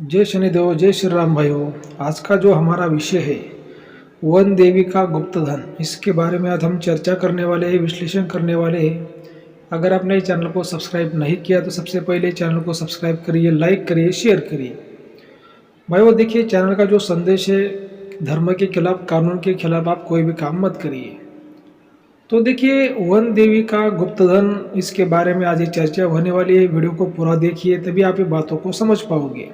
जय शनिदेव, जय श्री राम भाइयों। आज का जो हमारा विषय है वन देवी का गुप्तधन, इसके बारे में आज हम चर्चा करने वाले हैं, विश्लेषण करने वाले हैं। अगर आपने इस चैनल को सब्सक्राइब नहीं किया तो सबसे पहले चैनल को सब्सक्राइब करिए, लाइक करिए, शेयर करिए। भाइयों देखिए, चैनल का जो संदेश है, धर्म के खिलाफ, कानून के खिलाफ आप कोई भी काम मत करिए। तो देखिए, वन देवी का गुप्तधन, इसके बारे में आज ये चर्चा होने वाली है। वीडियो को पूरा देखिए, तभी आप ये बातों को समझ पाओगे।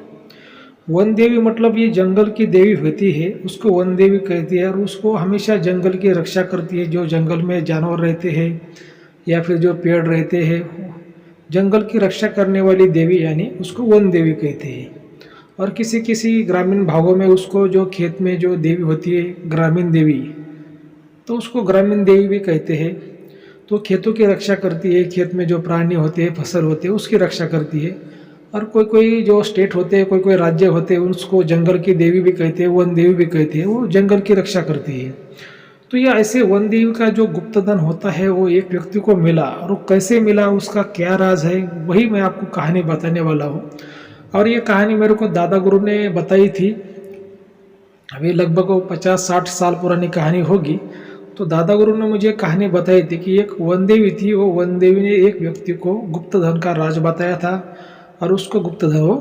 वन देवी मतलब ये जंगल की देवी होती है, उसको वन देवी कहती है और उसको हमेशा जंगल की रक्षा करती है। जो जंगल में जानवर रहते हैं या फिर जो पेड़ रहते हैं, जंगल की रक्षा करने वाली देवी यानी उसको वन देवी कहते हैं। और किसी किसी ग्रामीण भागों में उसको, जो खेत में जो देवी होती है ग्रामीण देवी, तो उसको ग्रामीण देवी भी कहते हैं। तो खेतों की रक्षा करती है, खेत में जो प्राणी होते हैं, फसल होते हैं, उसकी रक्षा करती है। और कोई कोई जो स्टेट होते हैं, कोई कोई राज्य होते हैं, उसको जंगल की देवी भी कहते हैं, वन देवी भी कहते हैं। वो जंगल की रक्षा करती है। तो ये ऐसे वन देवी का जो गुप्तधन होता है वो एक व्यक्ति को मिला, और वो कैसे मिला, उसका क्या राज है, वही मैं आपको कहानी बताने वाला हूँ। और ये कहानी मेरे को दादा गुरु ने बताई थी। अभी लगभग वो 50-60 साल पुरानी कहानी होगी। तो दादा गुरु ने मुझे कहानी बताई थी कि एक वन देवी थी। वो वन देवी ने एक व्यक्ति को गुप्तधन का राज बताया था और उसको गुप्तधन वो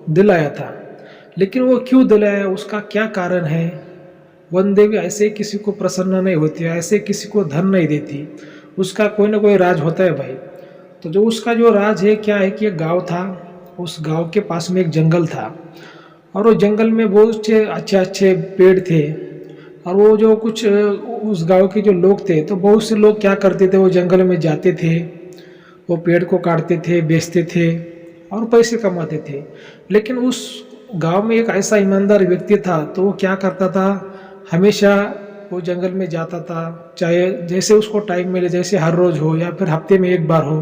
दिलाया था। लेकिन वो क्यों दिलाया, उसका क्या कारण है। वन देवी ऐसे किसी को प्रसन्न नहीं होती है, ऐसे किसी को धन नहीं देती। उसका कोई ना कोई राज होता है भाई। तो जो उसका जो राज है, क्या है कि एक गाँव था। उस गाँव के पास में एक जंगल था और वो जंगल में बहुत से अच्छे अच्छे पेड़ थे। और वो जो कुछ उस गांव के जो लोग थे, तो बहुत से लोग क्या करते थे, वो जंगल में जाते थे, वो पेड़ को काटते थे, बेचते थे और पैसे कमाते थे। लेकिन उस गांव में एक ऐसा ईमानदार व्यक्ति था, तो वो क्या करता था, हमेशा वो जंगल में जाता था। चाहे जैसे उसको टाइम मिले, जैसे हर रोज़ हो या फिर हफ्ते में एक बार हो,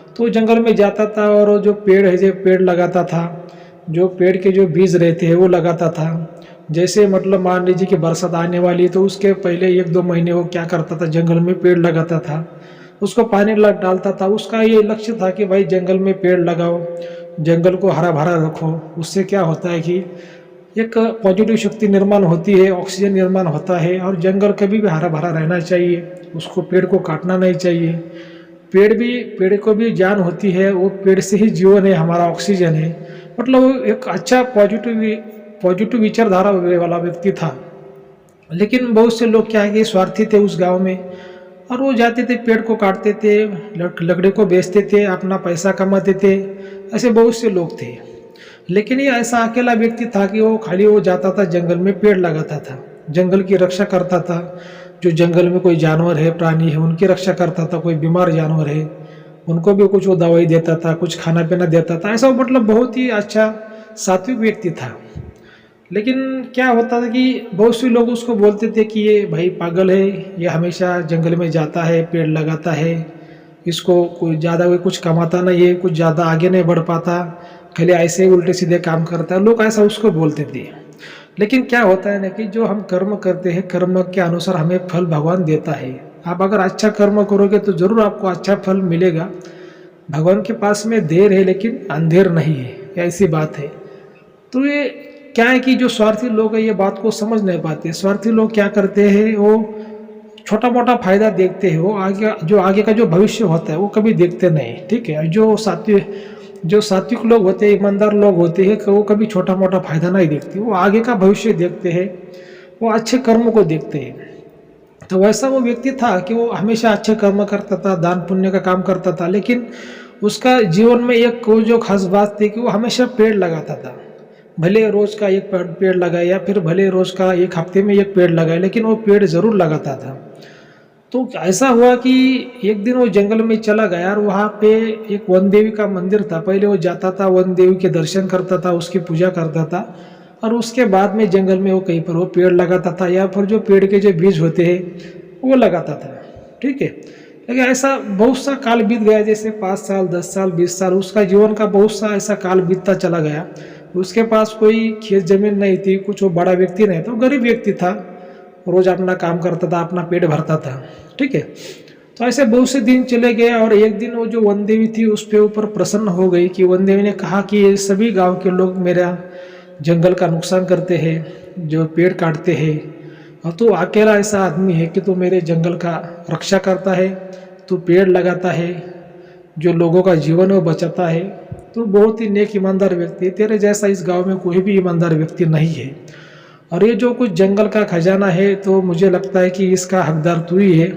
तो वो जंगल में जाता था और वो जो पेड़ है, जो पेड़ लगाता था, जो पेड़ के जो बीज रहते हैं वो लगाता था। जैसे मतलब मान लीजिए कि बरसात आने वाली, तो उसके पहले 1-2 महीने वो क्या करता था, जंगल में पेड़ लगाता था, उसको पानी डालता था। उसका ये लक्ष्य था कि भाई जंगल में पेड़ लगाओ, जंगल को हरा भरा रखो। उससे क्या होता है कि एक पॉजिटिव शक्ति निर्माण होती है, ऑक्सीजन निर्माण होता है, और जंगल कभी भी हरा भरा रहना चाहिए। उसको, पेड़ को काटना नहीं चाहिए। पेड़ को भी जान होती है, वो पेड़ से ही जीवन है, हमारा ऑक्सीजन है। मतलब वो एक अच्छा पॉजिटिव विचारधारा वाला व्यक्ति था। लेकिन बहुत से लोग क्या है कि स्वार्थी थे उस गांव में, और वो जाते थे, पेड़ को काटते थे, लकड़ी को बेचते थे, अपना पैसा कमाते थे। ऐसे बहुत से लोग थे। लेकिन ये ऐसा अकेला व्यक्ति था कि वो खाली वो जाता था, जंगल में पेड़ लगाता था, जंगल की रक्षा करता था। जो जंगल में कोई जानवर है, प्राणी है, उनकी रक्षा करता था। कोई बीमार जानवर है, उनको भी कुछ वो दवाई देता था, कुछ खाना पीना देता था। ऐसा मतलब बहुत ही अच्छा सात्विक व्यक्ति था। लेकिन क्या होता था कि बहुत से लोग उसको बोलते थे कि ये भाई पागल है, ये हमेशा जंगल में जाता है, पेड़ लगाता है, इसको कोई ज़्यादा कोई कुछ कमाता नहीं है, कुछ ज़्यादा आगे नहीं बढ़ पाता, खाली ऐसे ही उल्टे सीधे काम करता है। लोग ऐसा उसको बोलते थे। लेकिन क्या होता है ना कि जो हम कर्म करते हैं, कर्म के अनुसार हमें फल भगवान देता है। आप अगर अच्छा कर्म करोगे तो जरूर आपको अच्छा फल मिलेगा। भगवान के पास में देर है लेकिन अंधेर नहीं है, ऐसी बात है। तो ये क्या है कि जो स्वार्थी लोग हैं, ये बात को समझ नहीं पाते। स्वार्थी लोग क्या करते हैं, वो छोटा मोटा फायदा देखते हैं। वो आगे का जो भविष्य होता है वो कभी देखते नहीं। ठीक है, जो सात्विक लोग होते हैं, ईमानदार लोग होते हैं, वो कभी छोटा मोटा फायदा नहीं देखते। वो आगे का भविष्य देखते हैं, वो अच्छे कर्म को देखते हैं। तो वैसा वो व्यक्ति था कि वो हमेशा अच्छे कर्म करता था, दान पुण्य का काम करता था। लेकिन उसका जीवन में एक कोई जो खास बात थी कि वो हमेशा पेड़ लगाता था। भले रोज का एक पेड़ लगाए या फिर भले रोज का एक हफ्ते में एक पेड़ लगाए, लेकिन वो पेड़ जरूर लगाता था। तो ऐसा हुआ कि एक दिन वो जंगल में चला गया और वहाँ पे एक वन देवी का मंदिर था। पहले वो जाता था, वन देवी के दर्शन करता था, उसकी पूजा करता था, और उसके बाद में जंगल में वो कहीं पर वो पेड़ लगाता था या फिर जो पेड़ के जो बीज होते हैं वो लगाता था। ठीक है, लेकिन ऐसा बहुत सा काल बीत गया, जैसे 5 साल, 10 साल, 20 साल, उसका जीवन का बहुत सा ऐसा काल बीतता चला गया। उसके पास कोई खेत जमीन नहीं थी, कुछ वो बड़ा व्यक्ति नहीं था, वो गरीब व्यक्ति था। रोज अपना काम करता था, अपना पेट भरता था। ठीक है, तो ऐसे बहुत से दिन चले गए और एक दिन वो जो वन देवी थी उस पे ऊपर प्रसन्न हो गई कि वन देवी ने कहा कि ये सभी गांव के लोग मेरा जंगल का नुकसान करते हैं, जो पेड़ काटते हैं। और तो अकेला ऐसा आदमी है कि तो मेरे जंगल का रक्षा करता है, तो पेड़ लगाता है, जो लोगों का जीवन वो बचाता है, तो बहुत ही नेक ईमानदार व्यक्ति है। तेरे जैसा इस गांव में कोई भी ईमानदार व्यक्ति नहीं है। और ये जो कुछ जंगल का खजाना है, तो मुझे लगता है कि इसका हकदार तू ही है,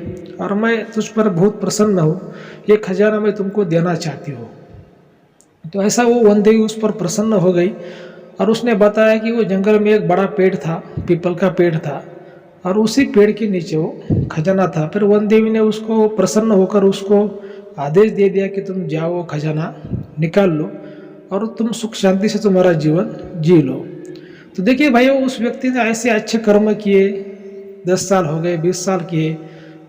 और मैं तुझ पर बहुत प्रसन्न हूँ। ये खजाना मैं तुमको देना चाहती हूँ। तो ऐसा वो वन देवी उस पर प्रसन्न हो गई, और उसने बताया कि वो जंगल में एक बड़ा पेड़ था, पीपल का पेड़ था, और उसी पेड़ के नीचे वो खजाना था। फिर वन देवी ने उसको प्रसन्न होकर उसको आदेश दे दिया कि तुम जाओ, वो खजाना निकाल लो और तुम सुख शांति से तुम्हारा जीवन जी लो। तो देखिए भाई, उस व्यक्ति ने ऐसे अच्छे कर्म किए, 10 साल हो गए, 20 साल किए,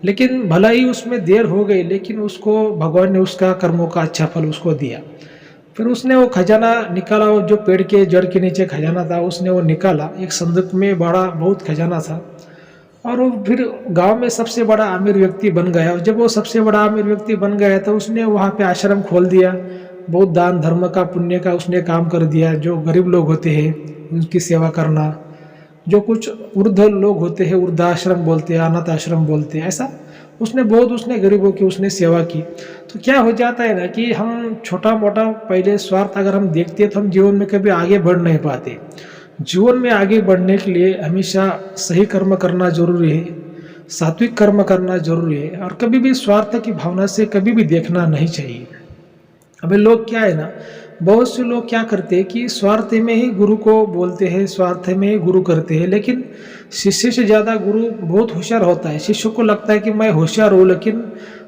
लेकिन भला ही उसमें देर हो गई, लेकिन उसको भगवान ने उसका कर्मों का अच्छा फल उसको दिया। फिर उसने वो खजाना निकाला, वो जो पेड़ के जड़ के नीचे खजाना था उसने वो निकाला, एक संदूक में बड़ा बहुत खजाना था। और वो फिर गांव में सबसे बड़ा अमीर व्यक्ति बन गया। और जब वो सबसे बड़ा अमीर व्यक्ति बन गया तो उसने वहाँ पे आश्रम खोल दिया, बहुत दान धर्म का पुण्य का उसने काम कर दिया। जो गरीब लोग होते हैं उनकी सेवा करना, जो कुछ वृद्ध लोग होते हैं, वृद्धाश्रम बोलते हैं, अनाथ आश्रम बोलते हैं, ऐसा उसने गरीबों की उसने सेवा की। तो क्या हो जाता है ना कि हम छोटा मोटा पहले स्वार्थ अगर हम देखते हैं तो हम जीवन में कभी आगे बढ़ नहीं पाते। जीवन में आगे बढ़ने के लिए हमेशा सही कर्म करना जरूरी है, सात्विक कर्म करना जरूरी है, और कभी भी स्वार्थ की भावना से कभी भी देखना नहीं चाहिए। अभी लोग क्या है ना, बहुत से लोग क्या करते हैं कि स्वार्थ में ही गुरु को बोलते हैं, स्वार्थ में ही गुरु करते हैं, लेकिन शिष्य से ज़्यादा गुरु बहुत होशियार होता है। शिष्य को लगता है कि मैं होशियार हूँ, लेकिन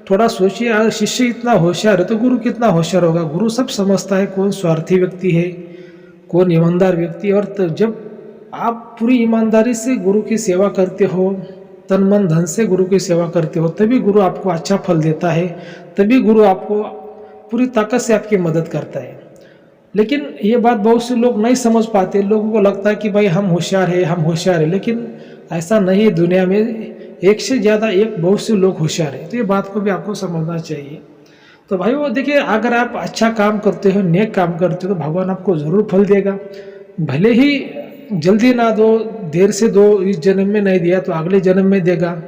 थोड़ा सोचिए, अगर शिष्य इतना होशियार है तो गुरु कितना होशियार होगा। गुरु सब समझता है, कौन स्वार्थी व्यक्ति है, कौन ईमानदार व्यक्ति। और जब आप पूरी ईमानदारी से गुरु की सेवा करते हो, तन मन धन से गुरु की सेवा करते हो, तभी गुरु आपको अच्छा फल देता है, तभी गुरु आपको पूरी ताकत से आपकी मदद करता है। लेकिन ये बात बहुत से लोग नहीं समझ पाते। लोगों को लगता है कि भाई हम होशियार है, लेकिन ऐसा नहीं है। दुनिया में एक से ज़्यादा एक बहुत से लोग होशियार है, तो ये बात को भी आपको समझना चाहिए। तो भाई वो देखिए, अगर आप अच्छा काम करते हो, नेक काम करते हो, तो भगवान आपको ज़रूर फल देगा। भले ही जल्दी ना दो, देर से दो, इस जन्म में नहीं दिया तो अगले जन्म में देगा,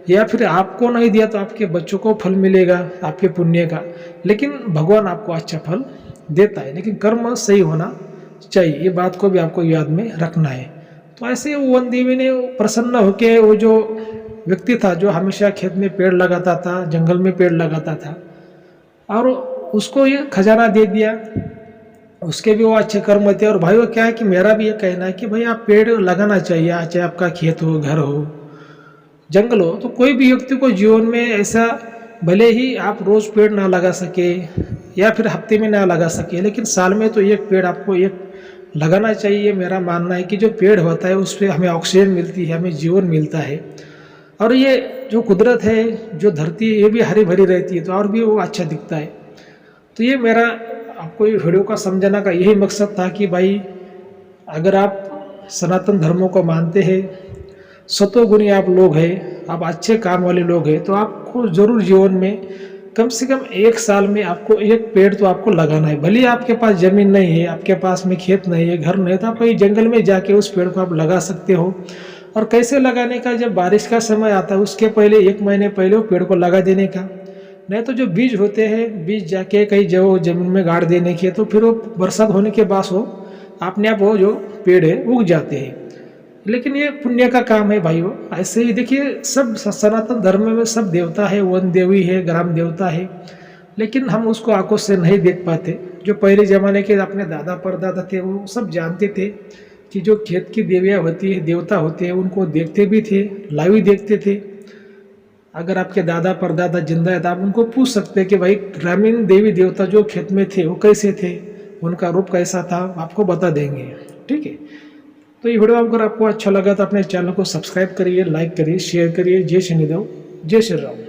या फिर आपको नहीं दिया तो आपके बच्चों को फल मिलेगा आपके पुण्य का। लेकिन भगवान आपको अच्छा फल देता है, लेकिन कर्म सही होना चाहिए। ये बात को भी आपको याद में रखना है। तो ऐसे वन देवी ने प्रसन्न होकर, वो जो व्यक्ति था जो हमेशा खेत में पेड़ लगाता था, जंगल में पेड़ लगाता था, और उसको ये खजाना दे दिया। उसके भी वो अच्छे कर्म थे। और भाई वो क्या है कि मेरा भी ये कहना है कि भाई आप पेड़ लगाना चाहिए, चाहे आपका खेत हो, घर हो, जंगल हो। तो कोई भी व्यक्ति को जीवन में ऐसा, भले ही आप रोज पेड़ ना लगा सके या फिर हफ्ते में ना लगा सके, लेकिन साल में तो एक पेड़ आपको एक लगाना चाहिए। मेरा मानना है कि जो पेड़ होता है उस पर हमें ऑक्सीजन मिलती है, हमें जीवन मिलता है। और ये जो कुदरत है, जो धरती है, ये भी हरी भरी रहती है, तो और भी वो अच्छा दिखता है। तो ये मेरा आपको ये वीडियो का समझाने का यही मकसद था कि भाई, अगर आप सनातन धर्मों को मानते हैं, सतोगुणी आप लोग हैं, आप अच्छे काम वाले लोग हैं, तो आपको ज़रूर जीवन में कम से कम एक साल में आपको एक पेड़ तो आपको लगाना है। भले आपके पास ज़मीन नहीं है, आपके पास में खेत नहीं है, घर नहीं है, तो आप कहीं जंगल में जाके उस पेड़ को आप लगा सकते हो। और कैसे लगाने का, जब बारिश का समय आता है उसके पहले 1 महीने पहले वो पेड़ को लगा देने का। नहीं तो जो बीज होते हैं, बीज जाके कहीं जो जमीन में गाड़ देने के, तो फिर वो बरसात होने के बाद वो अपने आप वो जो पेड़ है उग जाते हैं। लेकिन ये पुण्य का काम है भाइयों। ऐसे ही देखिए, सब सनातन धर्म में सब देवता है, वन देवी है, ग्राम देवता है, लेकिन हम उसको आंखों से नहीं देख पाते। जो पहले ज़माने के अपने दादा परदादा थे, वो सब जानते थे कि जो खेत की देवियाँ होती है, देवता होते हैं, उनको देखते भी थे, लाइव देखते थे। अगर आपके दादा परदादा जिंदा है तो आप उनको पूछ सकते हैं कि भाई ग्रामीण देवी देवता जो खेत में थे वो कैसे थे, उनका रूप कैसा था, आपको बता देंगे। ठीक है, तो ये वीडियो अगर आपको अच्छा लगा तो अपने चैनल को सब्सक्राइब करिए, लाइक करिए, शेयर करिए। जय शनिदेव, जय श्री राम।